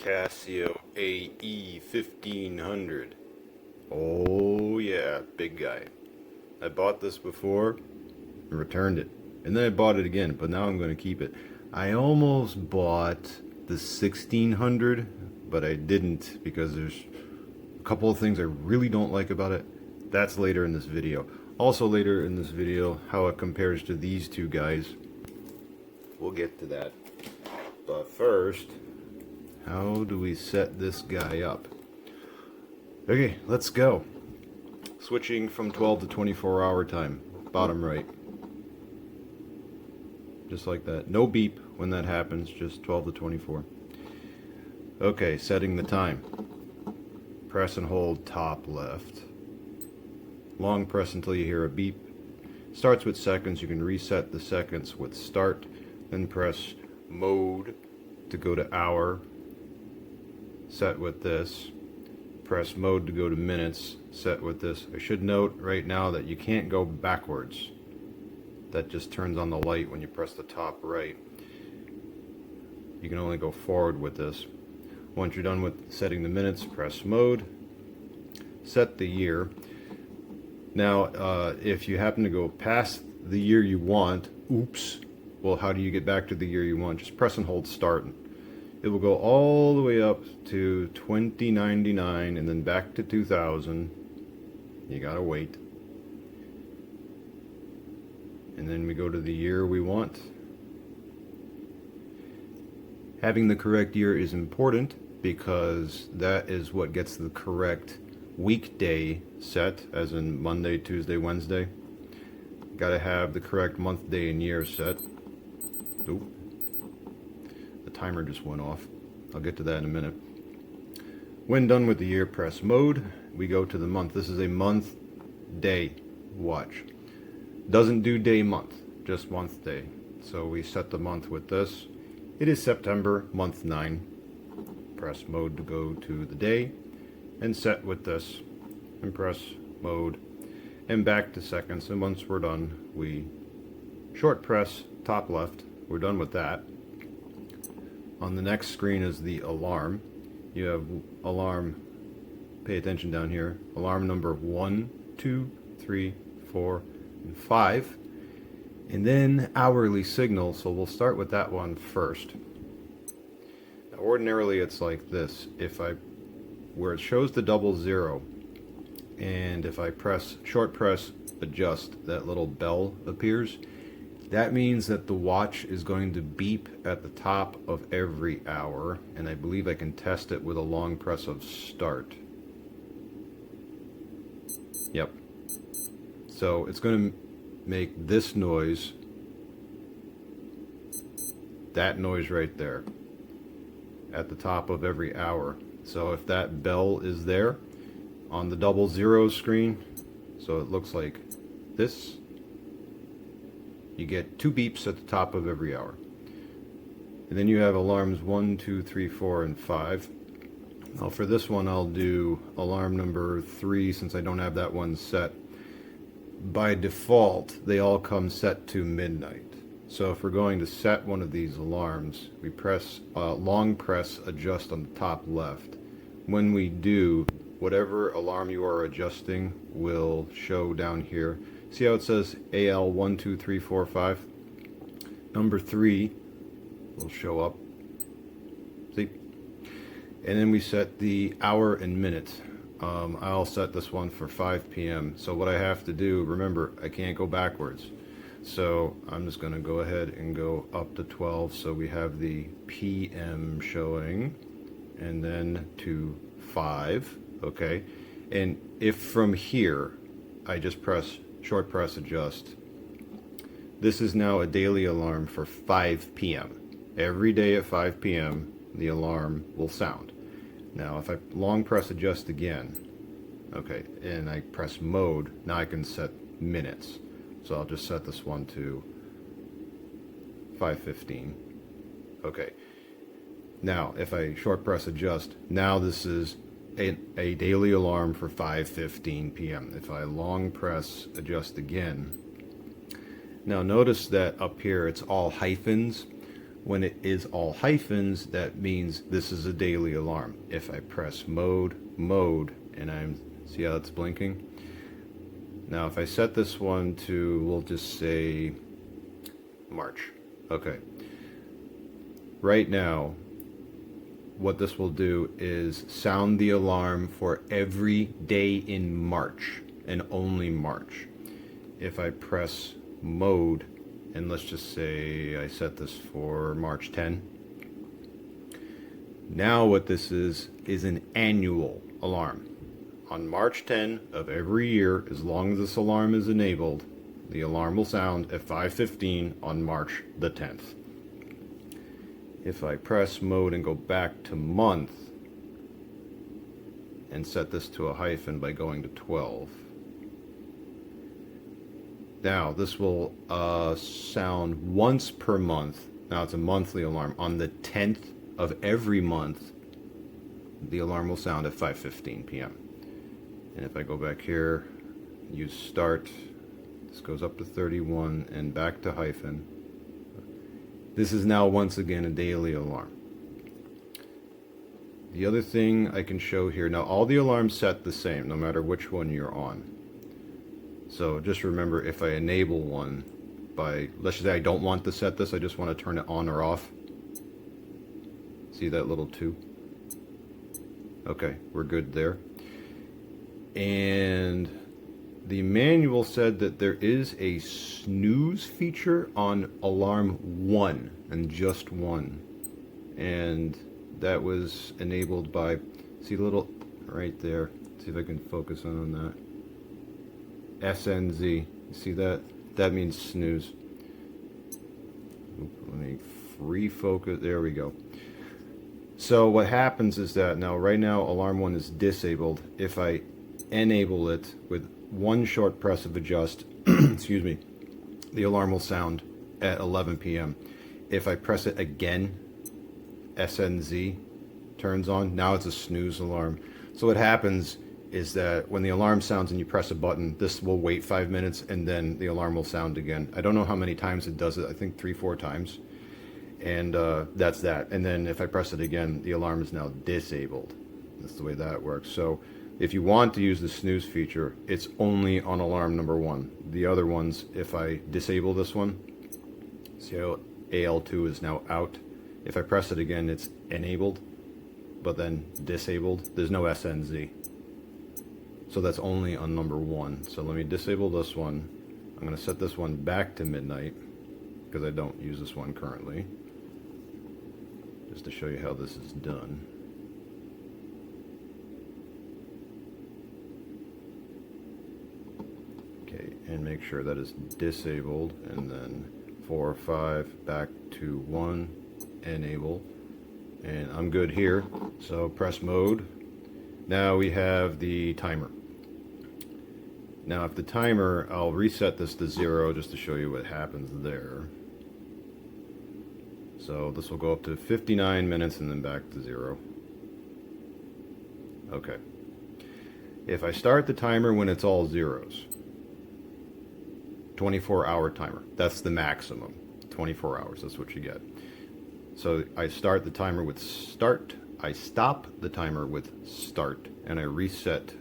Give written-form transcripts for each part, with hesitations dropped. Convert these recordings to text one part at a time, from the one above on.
Casio AE1500. Oh yeah, big guy. I bought this before and returned it. And then I bought it again, but now I'm going to keep it. I almost bought the 1600, but I didn't because there's a couple of things I really don't like about it. That's later in this video. Also later in this video, how it compares to these two guys. We'll get to that. But first, how do we set this guy up? Okay, let's go. Switching from 12 to 24 hour time. Bottom right. Just like that. No beep when that happens, just 12 to 24. Okay, setting the time. Press and hold top left. Long press until you hear a beep. Starts with seconds. You can reset the seconds with start. Then press mode to go to hour. Set with this. Press mode to go to minutes. Set with this. I should note right now that you can't go backwards. That just turns on the light when you press the top right. You can only go forward with this. Once you're done with setting the minutes, press mode. Set the year. Now, if you happen to go past the year you want, oops, well, how do you get back to the year you want? Just press and hold start. It will go all the way up to 2099 and then back to 2000. You gotta wait. And then we go to the year we want. Having the correct year is important because that is what gets the correct weekday set, as in Monday, Tuesday, Wednesday. Gotta have the correct month, day, and year set. Oop. The timer just went off. I'll get to that in a minute. When done with the year, press mode. We go to the month. This is a month, day watch. Doesn't do day, month, just month, day. So we set the month with this. It is September, month 9. Press mode to go to the day. And set with this. And press mode. And back to seconds. And once we're done, we short press top left. We're done with that. On the next screen is the alarm. You have alarm, pay attention down here, alarm number 1, 2, 3, 4, and 5. And then hourly signal, so we'll start with that one first. Now, ordinarily it's like this. Where it shows the 00, and if I short press adjust, that little bell appears. That means that the watch is going to beep at the top of every hour, and I believe I can test it with a long press of start. Yep. So it's going to make this noise, that noise right there, at the top of every hour. So if that bell is there on the 00 screen, so it looks like this, you get 2 beeps at the top of every hour. And then you have alarms 1, 2, 3, 4, and 5. Now for this one I'll do alarm number 3 since I don't have that one set. By default they all come set to midnight. So if we're going to set one of these alarms, we press long press adjust on the top left. When we do, whatever alarm you are adjusting will show down here. See how it says AL 1, 2, 3, 4, 5? Number 3 will show up. See? And then we set the hour and minute. I'll set this one for 5 p.m. So what I have to do, remember, I can't go backwards. So I'm just going to go ahead and go up to 12. So we have the PM showing. And then to 5. Okay. And if from here I just short press adjust, this is now a daily alarm for 5 p.m. Every day at 5 p.m. the alarm will sound. Now if I long press adjust again, okay, and I press mode, now I can set minutes. So I'll just set this one to 5:15. Okay. Now if I short press adjust, now this is a daily alarm for 5:15 p.m. If I long press adjust again, now notice that up here it's all hyphens. When it is all hyphens, that means this is a daily alarm. If I press mode, and see how it's blinking? Now if I set this one to, we'll just say March. Okay. Right now, what this will do is sound the alarm for every day in March, and only March. If I press mode, and let's just say I set this for March 10. Now what this is an annual alarm. On March 10 of every year, as long as this alarm is enabled, the alarm will sound at 5:15 on March the 10th. If I press mode and go back to month, and set this to a hyphen by going to 12, now this will sound once per month. Now it's a monthly alarm. On the 10th of every month, the alarm will sound at 5:15 p.m. And if I go back here, use start, this goes up to 31 and back to hyphen. This is now once again a daily alarm. The other thing I can show here, now all the alarms set the same, no matter which one you're on. So just remember, if I enable one by, let's just say I don't want to set this, I just want to turn it on or off. See that little 2? Okay, we're good there. And the manual said that there is a snooze feature on alarm 1, and just 1. And that was enabled by, see the little, right there, see if I can focus on that. SNZ, see that? That means snooze. Let me refocus, there we go. So what happens is that now, right now, alarm 1 is disabled. If I enable it with one short press of adjust, excuse me, the alarm will sound at 11 p.m. If I press it again, SNZ turns on. Now it's a snooze alarm. So what happens is that when the alarm sounds and you press a button, this will wait 5 minutes and then the alarm will sound again. I don't know how many times it does it. I think 3-4 times. And that's that. And then if I press it again, the alarm is now disabled. That's the way that works. So if you want to use the snooze feature, it's only on alarm number 1. The other ones, if I disable this one, see how AL2 is now out. If I press it again, it's enabled, but then disabled. There's no SNZ. So that's only on number 1. So let me disable this one. I'm going to set this one back to midnight, because I don't use this one currently, just to show you how this is done. Okay, and make sure that is disabled, and then 4 or 5 back to 1, enable, and I'm good here. So press mode. Now we have the timer. Now if the timer, I'll reset this to 0 just to show you what happens there. So this will go up to 59 minutes and then back to 0. Okay. If I start the timer when it's all zeros, 24-hour timer, that's the maximum. 24 hours, that's what you get. So I start the timer with start, I stop the timer with start, and I reset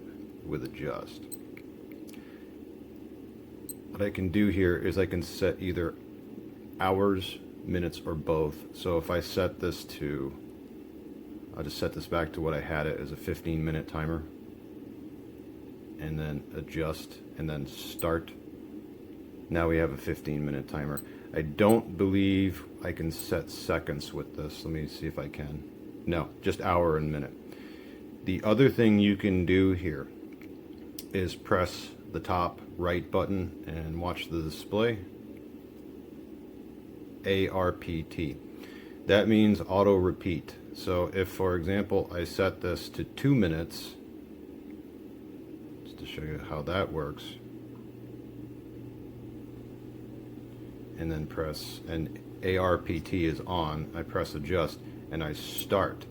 with adjust. What I can do here is I can set either hours, minutes, or both. So if I set this to, I'll just set this back to what I had it as a 15-minute timer, and then adjust, and then start. Now we have a 15-minute timer. I don't believe I can set seconds with this. Let me see if I can. No, just hour and minute. The other thing you can do here is press the top right button and watch the display. ARPT. That means auto repeat. So if, for example, I set this to 2 minutes, just to show you how that works, and then press, and ARPT is on, I press adjust, and I start.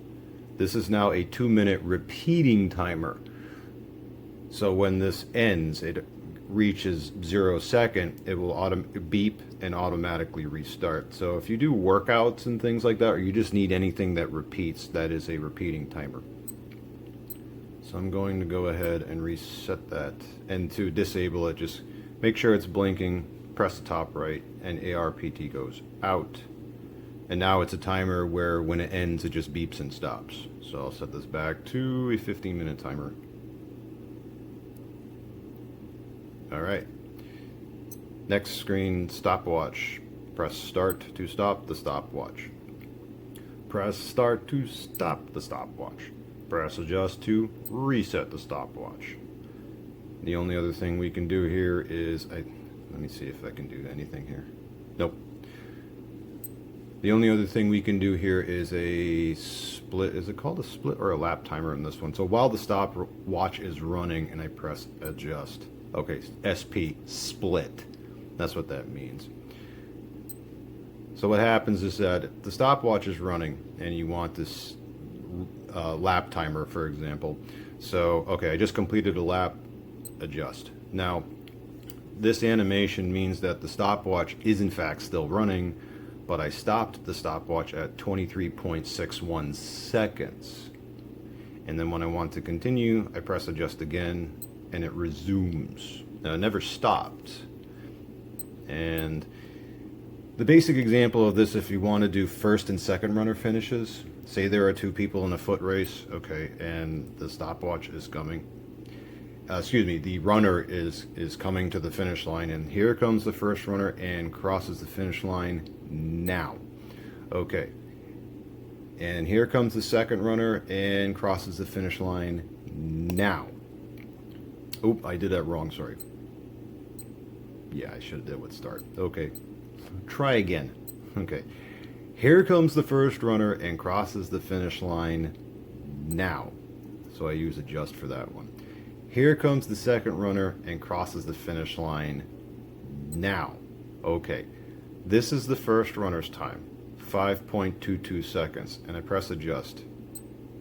This is now a 2-minute repeating timer. So when this ends, it reaches 0 second, it will beep and automatically restart. So if you do workouts and things like that, or you just need anything that repeats, that is a repeating timer. So I'm going to go ahead and reset that. And to disable it, just make sure it's blinking, press the top right, and ARPT goes out. And now it's a timer where when it ends, it just beeps and stops. So I'll set this back to a 15-minute timer. All right. Next screen, stopwatch. Press start to stop the stopwatch. Press start to stop the stopwatch. Press adjust to reset the stopwatch. The only other thing we can do here is, let me see if I can do anything here. Nope. The only other thing we can do here is a split. Is it called a split or a lap timer in this one? So while the stopwatch is running and I press adjust. Okay, SP, split. That's what that means. So what happens is that the stopwatch is running and you want this lap timer, for example. So, okay, I just completed a lap, adjust. Now, this animation means that the stopwatch is in fact still running, but I stopped the stopwatch at 23.61 seconds. And then when I want to continue, I press adjust again, and it resumes. Now, it never stopped. And the basic example of this, if you want to do first and second runner finishes, say there are two people in a foot race, okay, and the stopwatch is coming. The runner is coming to the finish line, and here comes the first runner and crosses the finish line now. Okay. And here comes the second runner and crosses the finish line now. Oop, I did that wrong, sorry. Yeah, I should have did with start. Okay. Try again. Okay. Here comes the first runner and crosses the finish line now. So I use adjust for that one. Here comes the second runner and crosses the finish line now. Okay. This is the first runner's time, 5.22 seconds, and I press adjust.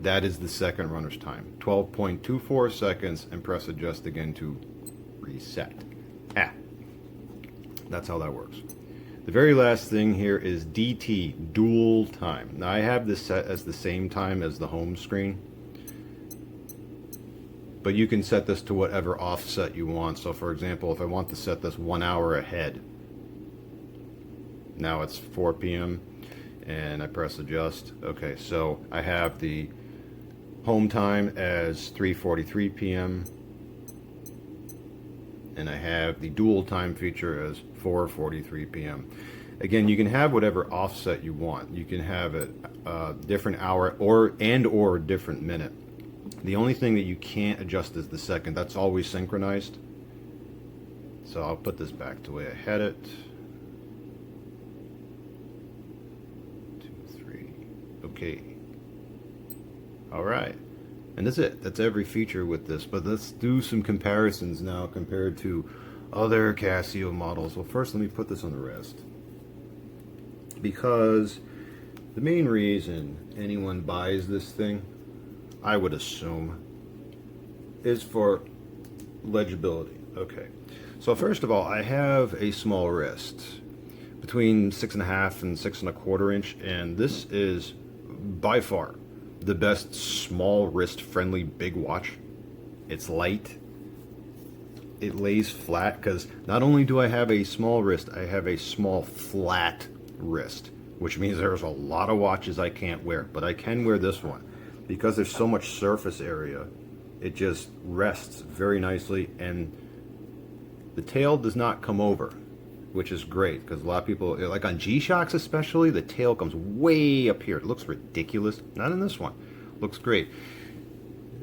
That is the second runner's time, 12.24 seconds, and press adjust again to reset. That's how that works. The very last thing here is DT, dual time. Now I have this set as the same time as the home screen, but you can set this to whatever offset you want. So for example, if I want to set this 1 hour ahead, now it's 4 p.m. and I press adjust. Okay, so I have the home time as 3:43 p.m. and I have the dual time feature as 4:43 p.m. Again, you can have whatever offset you want. You can have it different hour or different minute. The only thing that you can't adjust is the second. That's always synchronized. So I'll put this back the way I had it. 2, 3. Okay. All right. And that's it. That's every feature with this. But let's do some comparisons now compared to other Casio models. Well, first let me put this on the rest. Because the main reason anyone buys this thing, I would assume, is for legibility. Okay. So first of all, I have a small wrist, between 6.5 and 6.25 inch, and this is by far the best small wrist friendly big watch. It's light. It lays flat, because not only do I have a small wrist, I have a small flat wrist, which means there's a lot of watches I can't wear, but I can wear this one because there's so much surface area. It just rests very nicely, and the tail does not come over, which is great, because a lot of people, like on G-Shocks especially, the tail comes way up here. It looks ridiculous. Not in this one. Looks great.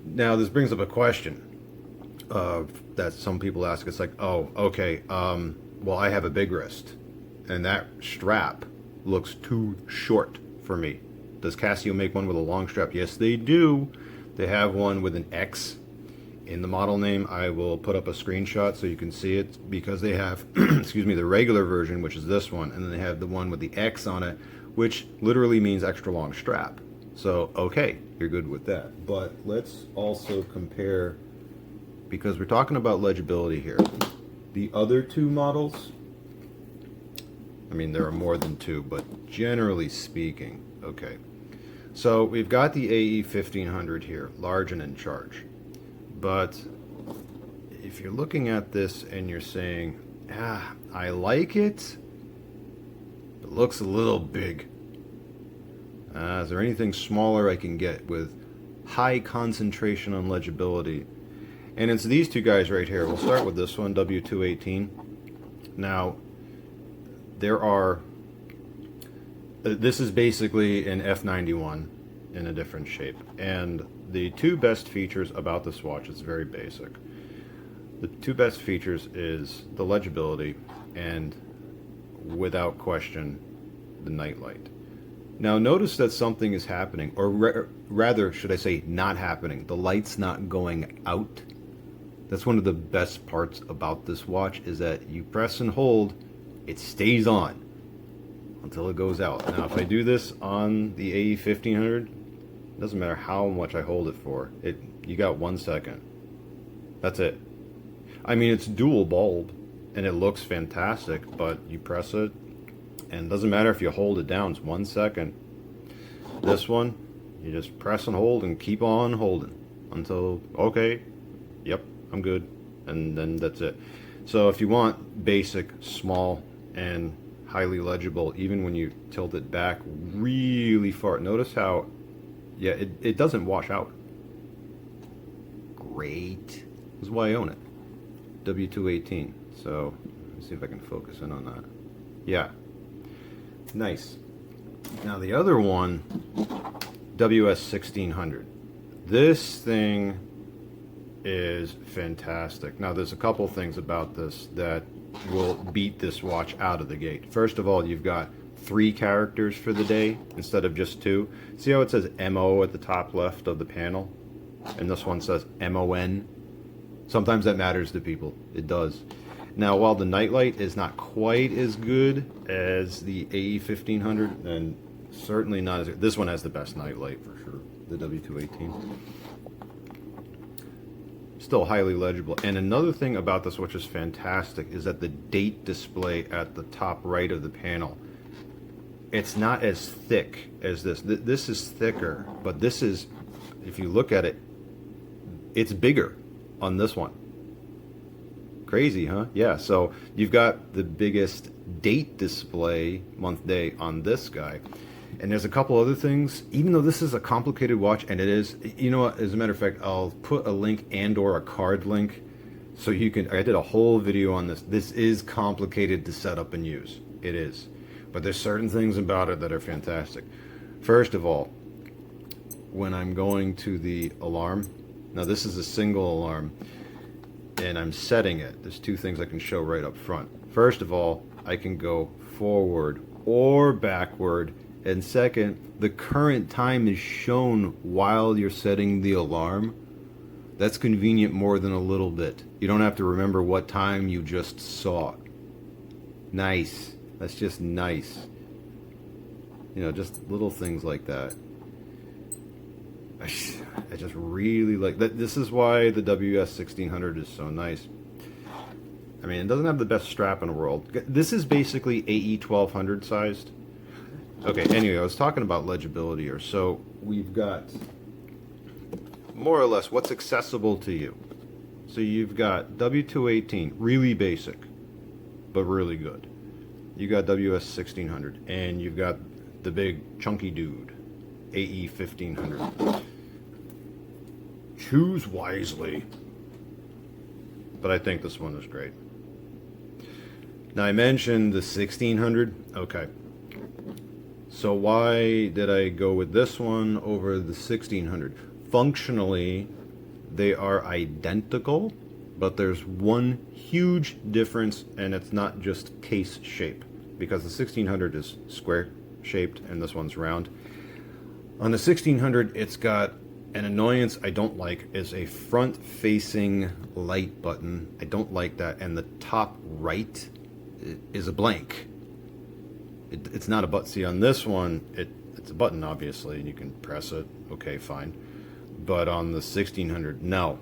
Now this brings up a question that some people ask. It's like, oh, okay, well, I have a big wrist, and that strap looks too short for me. Does Casio make one with a long strap? Yes, they do. They have one with an X in the model name. I will put up a screenshot so you can see it, because they have, excuse me, the regular version, which is this one, and then they have the one with the X on it, which literally means extra long strap. So, okay, you're good with that. But let's also compare, because we're talking about legibility here. The other two models, I mean, there are more than two, but generally speaking, okay. So we've got the AE1500 here, large and in charge. But if you're looking at this and you're saying, I like it, but it looks a little big. Is there anything smaller I can get with high concentration on legibility? And it's these two guys right here. We'll start with this one, W218. Now, this is basically an F91 in a different shape. And the two best features about this watch, it's very basic. The two best features is the legibility and, without question, the nightlight. Now notice that something is happening, or rather, should I say, not happening. The light's not going out. That's one of the best parts about this watch, is that you press and hold, it stays on until it goes out. Now if I do this on the AE1500, it doesn't matter how much I hold it for. You got 1 second. That's it. I mean, it's dual bulb, and it looks fantastic, but you press it, and it doesn't matter if you hold it down, it's 1 second. This one, you just press and hold and keep on holding until, okay, yep, I'm good, and then that's it. So if you want basic, small, and highly legible, even when you tilt it back really far, notice how, yeah, it doesn't wash out. Great. This is why I own it. W218. So let's see if I can focus in on that. Yeah. Nice. Now the other one, WS1600. This thing is fantastic. Now there's a couple things about this that will beat this watch out of the gate. First of all, you've got 3 characters for the day instead of just 2. See how it says MO at the top left of the panel? And this one says MON. Sometimes that matters to people. It does. Now, while the nightlight is not quite as good as the AE1500, and certainly not as good, this one has the best nightlight for sure, the W218. Still highly legible. And another thing about this, which is fantastic, is that the date display at the top right of the panel, it's not as thick as this. This is thicker, but this is, if you look at it, it's bigger on this one. Crazy, huh? Yeah, so you've got the biggest date display, month, day, on this guy. And there's a couple other things, even though this is a complicated watch, and it is, you know what, as a matter of fact, I'll put a link and or a card link so you can, I did a whole video on this. This is complicated to set up and use. It is. But there's certain things about it that are fantastic. First of all, when I'm going to the alarm, now this is a single alarm, and I'm setting it. There's 2 things I can show right up front. First of all, I can go forward or backward, and second, the current time is shown while you're setting the alarm. That's convenient more than a little bit. You don't have to remember what time you just saw. Nice. That's just nice. You know, just little things like that. I just really like that. This is why the WS1600 is so nice. I mean, it doesn't have the best strap in the world. This is basically AE1200 sized. Okay, anyway, I was talking about legibility here. So we've got more or less what's accessible to you. So you've got W218, really basic, but really good. You got WS1600, and you've got the big chunky dude, AE1500. Choose wisely. But I think this one is great. Now I mentioned the 1600. Okay. So why did I go with this one over the 1600? Functionally, they are identical, but there's one huge difference, and it's not just case shape, because the 1600 is square shaped and this one's round. On the 1600, it's got an annoyance I don't like, is a front-facing light button. I don't like that, and the top right is a blank. It's not a button. See, on this one, it's a button, obviously, and you can press it. Okay, fine. But on the 1600, no.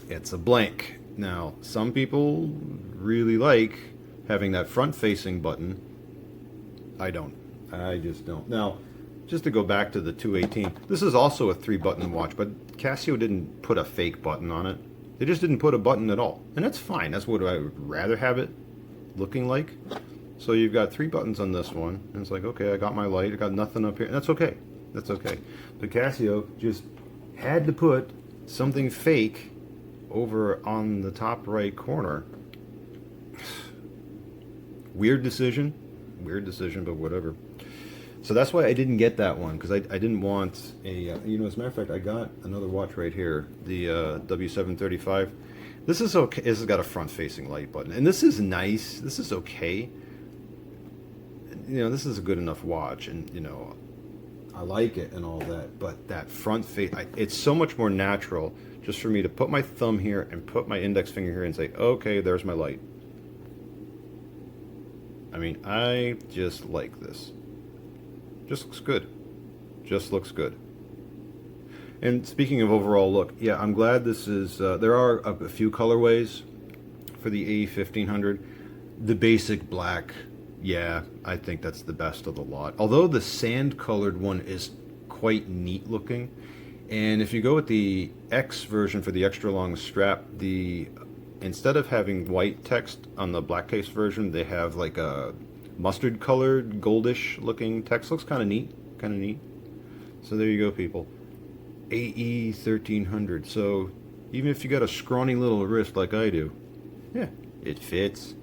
It's a blank. Now, some people really like having that front-facing button. I don't. I just don't. Now, just to go back to the 218, this is also a 3-button watch, but Casio didn't put a fake button on it. They just didn't put a button at all. And that's fine. That's what I would rather have it looking like. So you've got 3 buttons on this one, and it's like, okay, I got my light, I got nothing up here, and that's okay. That's okay. But Casio just had to put something fake over on the top right corner. Weird decision, but whatever. So that's why I didn't get that one, because I didn't want a, you know, as a matter of fact, I got another watch right here, the W735. This is okay. This has got a front-facing light button, and this is nice. This is okay. You know, this is a good enough watch, and you know, I like it and all that. But that front face, it's so much more natural just for me to put my thumb here and put my index finger here and say, okay, there's my light. I mean, I just like this. Just looks good. Just looks good. And speaking of overall look, yeah, I'm glad this is, there are a few colorways for the AE1500. The basic black, yeah, I think that's the best of the lot. Although the sand colored one is quite neat looking. And if you go with the X version for the extra long strap, instead of having white text on the black case version, they have like a mustard colored, goldish looking text. Looks kind of neat, So there you go, people. AE1300. So even if you got a scrawny little wrist like I do, yeah, it fits.